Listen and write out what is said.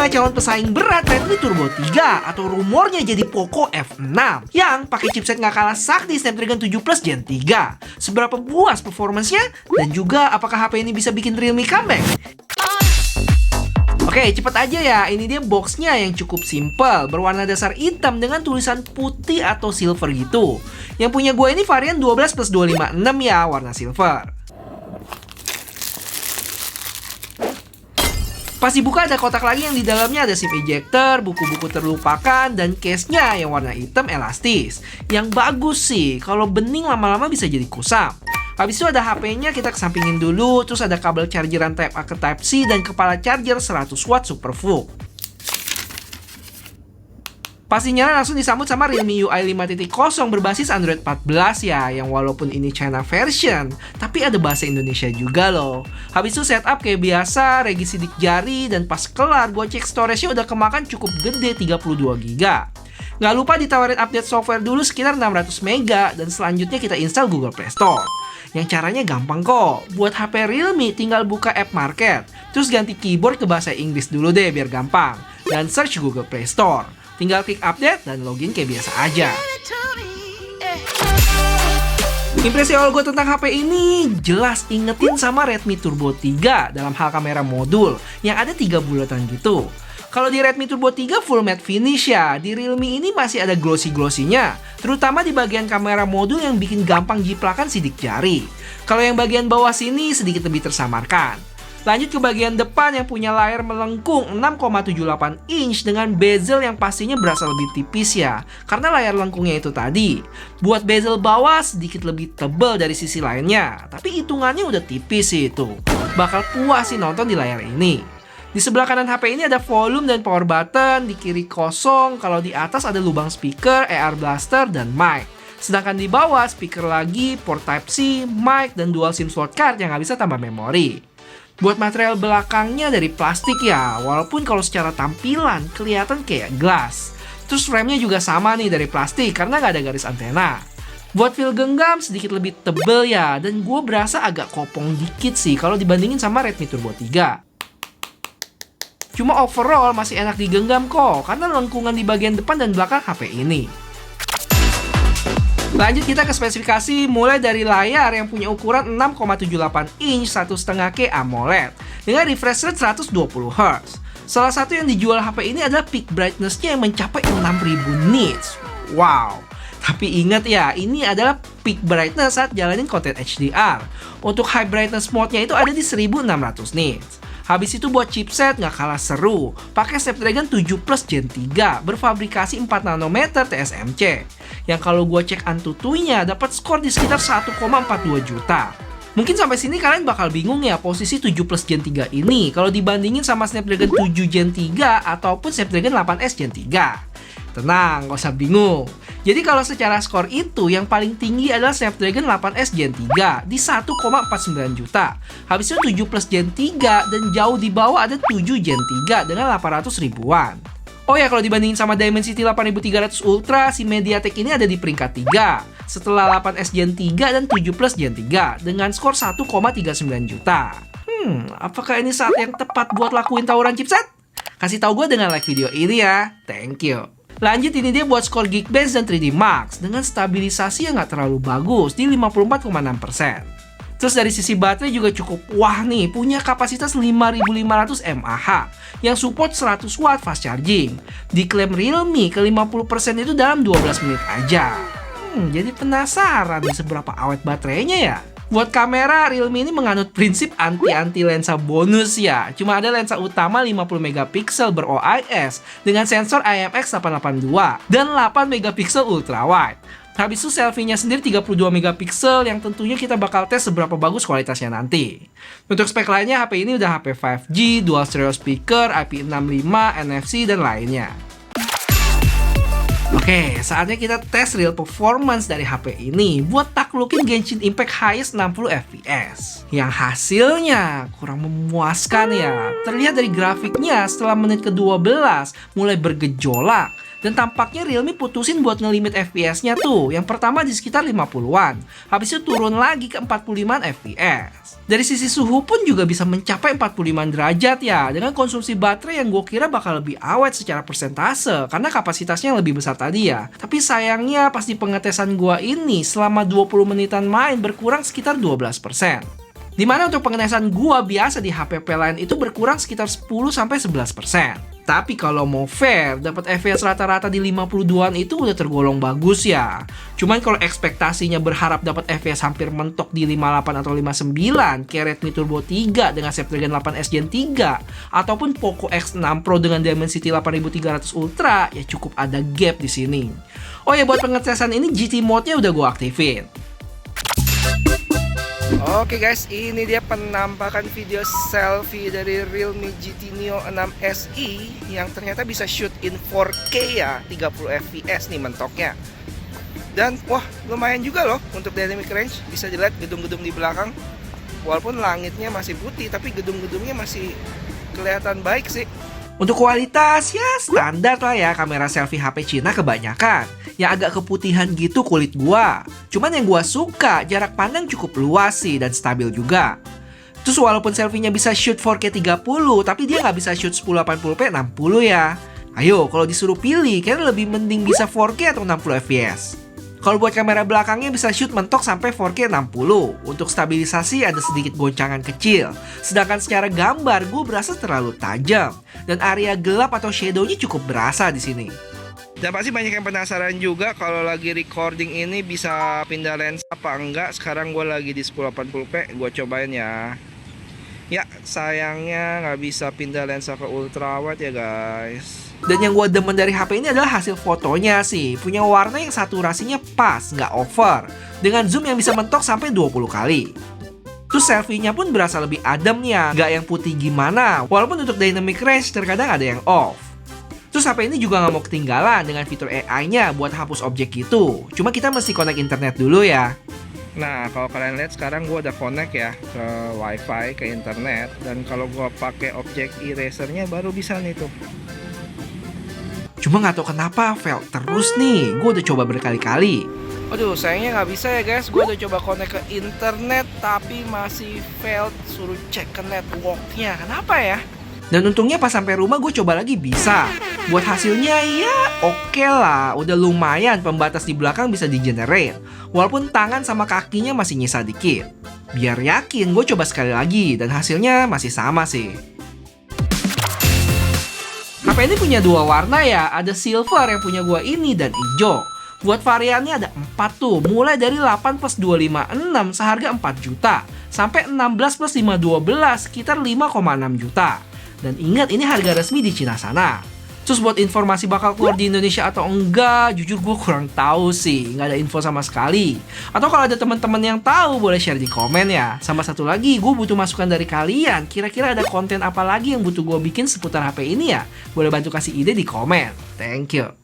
adalah calon pesaing berat Redmi Turbo 3 atau rumornya jadi Poco F6 yang pakai chipset nggak kalah sakti Snapdragon 7 Plus Gen 3. Seberapa puas performanya dan juga apakah HP ini bisa bikin Realme comeback? Oke, cepet aja ya. Ini dia boxnya yang cukup simple, berwarna dasar hitam dengan tulisan putih atau silver gitu. Yang punya gue ini varian 12+256 ya, warna silver. Pas dibuka ada kotak lagi yang di dalamnya ada SIM ejector, buku-buku terlupakan, dan case-nya yang warna hitam elastis. Yang bagus sih, kalau bening lama-lama bisa jadi kusam. Habis itu ada HP-nya, kita kesampingin dulu, terus ada kabel chargeran Type A ke Type C dan kepala charger 100 watt super full. Pastinya langsung disambut sama Realme UI 5.0 berbasis Android 14 ya, yang walaupun ini China version, tapi ada bahasa Indonesia juga loh. Habis itu setup kayak biasa, regi sidik jari, dan pas kelar gue cek storage-nya udah kemakan cukup gede 32GB. Nggak lupa ditawarin update software dulu sekitar 600MB, dan selanjutnya kita install Google Play Store. Yang caranya gampang kok, buat HP Realme tinggal buka app market, terus ganti keyboard ke bahasa Inggris dulu deh biar gampang, dan search Google Play Store. Tinggal klik update dan login kayak biasa aja. Impresi awal gue tentang HP ini jelas ingetin sama Redmi Turbo 3 dalam hal kamera modul yang ada 3 bulatan gitu. Kalau di Redmi Turbo 3 full matte finish ya, di Realme ini masih ada glossy-glossinya, terutama di bagian kamera modul yang bikin gampang jiplakan sidik jari. Kalau yang bagian bawah sini sedikit lebih tersamarkan. Lanjut ke bagian depan yang punya layar melengkung 6,78 inch dengan bezel yang pastinya berasa lebih tipis ya, karena layar lengkungnya itu tadi. Buat bezel bawah sedikit lebih tebal dari sisi lainnya, tapi hitungannya udah tipis sih itu. Bakal puas sih nonton di layar ini. Di sebelah kanan HP ini ada volume dan power button, di kiri kosong, kalau di atas ada lubang speaker, AR blaster, dan mic. Sedangkan di bawah speaker lagi, port Type-C, mic, dan dual SIM slot card yang nggak bisa tambah memori. Buat material belakangnya dari plastik ya, walaupun kalau secara tampilan kelihatan kayak glass. Terus frame-nya juga sama nih dari plastik karena nggak ada garis antena. Buat feel genggam sedikit lebih tebel ya, dan gue berasa agak kopong dikit sih kalau dibandingin sama Redmi Turbo 3. Cuma overall masih enak digenggam kok, karena lengkungan di bagian depan dan belakang HP ini. Lanjut kita ke spesifikasi mulai dari layar yang punya ukuran 6,78 inch 1,5K AMOLED dengan refresh rate 120Hz. Salah satu yang dijual HP ini adalah peak brightness-nya yang mencapai 6000 nits. Wow. Tapi ingat ya, ini adalah peak brightness saat jalanin konten HDR. Untuk high brightness mode-nya itu ada di 1600 nits. Habis itu buat chipset nggak kalah seru, pakai Snapdragon 7 Plus Gen 3 berfabrikasi 4 nanometer TSMC. Yang kalau gue cek Antutuinya dapat skor di sekitar 1,42 juta. Mungkin sampai sini kalian bakal bingung ya posisi 7 Plus Gen 3 ini kalau dibandingin sama Snapdragon 7 Gen 3 ataupun Snapdragon 8S Gen 3. Tenang, gak usah bingung. Jadi kalau secara skor itu yang paling tinggi adalah Snapdragon 8S Gen 3 di 1,49 juta. Habis itu 7 Plus Gen 3 dan jauh di bawah ada 7 Gen 3 dengan 800 ribuan. Oh ya, kalau dibandingin sama Dimensity 8300 Ultra, si MediaTek ini ada di peringkat 3 setelah 8S Gen 3 dan 7 Plus Gen 3 dengan skor 1,39 juta. Apakah ini saat yang tepat buat lakuin tawuran chipset? Kasih tahu gue dengan like video ini ya. Thank you. Lanjut, ini dia buat skor Geekbench dan 3D Max dengan stabilisasi yang nggak terlalu bagus di 54,6%. Terus dari sisi baterai juga cukup wah nih, punya kapasitas 5500 mAh yang support 100 watt fast charging. Diklaim Realme ke 50% itu dalam 12 menit aja. Jadi penasaran nih seberapa awet baterainya ya? Buat kamera, Realme ini menganut prinsip anti-anti lensa bonus ya. Cuma ada lensa utama 50MP ber-OIS dengan sensor IMX882 dan 8MP ultrawide. Habis itu selfie-nya sendiri 32MP yang tentunya kita bakal tes seberapa bagus kualitasnya nanti. Untuk spek lainnya, HP ini udah HP 5G, dual stereo speaker, IP65, NFC, dan lainnya. Oke, saatnya kita tes real performance dari HP ini buat taklukin Genshin Impact highest 60fps. Yang hasilnya kurang memuaskan ya. Terlihat dari grafiknya setelah menit ke-12 mulai bergejolak. Dan tampaknya Realme putusin buat ngelimit FPS-nya tuh. Yang pertama di sekitar 50-an. Habis itu turun lagi ke 45 FPS. Dari sisi suhu pun juga bisa mencapai 45 derajat ya. Dengan konsumsi baterai yang gue kira bakal lebih awet secara persentase. Karena kapasitasnya yang lebih besar tadi ya. Tapi sayangnya pas di pengetesan gue ini selama 20 menitan main berkurang sekitar 12%. Dimana untuk pengetesan gua biasa di HPP lain itu berkurang sekitar 10-11%. Tapi kalau mau fair, dapat FPS rata-rata di 52-an itu udah tergolong bagus ya. Cuman kalau ekspektasinya berharap dapat FPS hampir mentok di 58 atau 59 kayak Redmi Turbo 3 dengan Snapdragon 8S Gen 3 ataupun Poco X6 Pro dengan Dimensity 8300 Ultra, ya cukup ada gap di sini. Oh ya, buat pengetesan ini GT mode-nya udah gua aktifin. Oke guys, ini dia penampakan video selfie dari Realme GT Neo 6 SE yang ternyata bisa shoot in 4K ya, 30 fps nih mentoknya. Dan wah, lumayan juga loh untuk dynamic range. Bisa dilihat gedung-gedung di belakang. Walaupun langitnya masih putih, tapi gedung-gedungnya masih kelihatan baik sih. Untuk kualitas ya standar lah ya, kamera selfie HP Cina kebanyakan. Yang agak keputihan gitu kulit gua. Cuman yang gua suka, jarak pandang cukup luas sih dan stabil juga. Terus walaupun selfie-nya bisa shoot 4K 30, tapi dia nggak bisa shoot 1080p 60 ya. Ayo, kalau disuruh pilih, kayaknya lebih mending bisa 4K atau 60 fps. Kalau buat kamera belakangnya bisa shoot mentok sampai 4K 60. Untuk stabilisasi ada sedikit goncangan kecil. Sedangkan secara gambar gue berasa terlalu tajam. Dan area gelap atau shadow-nya cukup berasa di sini. Dan pasti banyak yang penasaran juga kalau lagi recording ini bisa pindah lensa apa enggak. Sekarang gue lagi di 1080p, gue cobain ya. Ya, sayangnya nggak bisa pindah lensa ke ultrawide ya guys. Dan yang gue demen dari HP ini adalah hasil fotonya sih. Punya warna yang saturasinya pas, nggak over. Dengan zoom yang bisa mentok sampai 20 kali. Terus selfie-nya pun berasa lebih adem ya, nggak yang putih gimana. Walaupun untuk dynamic range terkadang ada yang off. Terus HP ini juga nggak mau ketinggalan dengan fitur AI-nya buat hapus objek gitu. Cuma kita mesti connect internet dulu ya. Nah, kalau kalian lihat sekarang gue udah connect ya ke wifi, ke internet. Dan kalau gue pakai objek eraser-nya baru bisa nih tuh. Cuma nggak tahu kenapa fail terus nih. Gue udah coba berkali-kali. Aduh, sayangnya nggak bisa ya guys. Gue udah coba connect ke internet tapi masih fail. Suruh cek ke networknya. Kenapa ya? Dan untungnya pas sampai rumah gue coba lagi bisa. Buat hasilnya ya oke lah. Udah lumayan, pembatas di belakang bisa di-generate. Walaupun tangan sama kakinya masih nyisa dikit. Biar yakin gue coba sekali lagi. Dan hasilnya masih sama sih. HP ini punya dua warna ya. Ada silver yang punya gue ini dan hijau. Buat variannya ada 4 tuh. Mulai dari 8 plus 256 seharga 4 juta. Sampai 16 plus 512 sekitar 5,6 juta. Dan ingat, ini harga resmi di Cina sana. Terus buat informasi bakal keluar di Indonesia atau enggak, jujur gue kurang tahu sih. Nggak ada info sama sekali. Atau kalau ada teman-teman yang tahu, boleh share di komen ya. Sama satu lagi, gue butuh masukan dari kalian. Kira-kira ada konten apa lagi yang butuh gue bikin seputar HP ini ya? Boleh bantu kasih ide di komen. Thank you.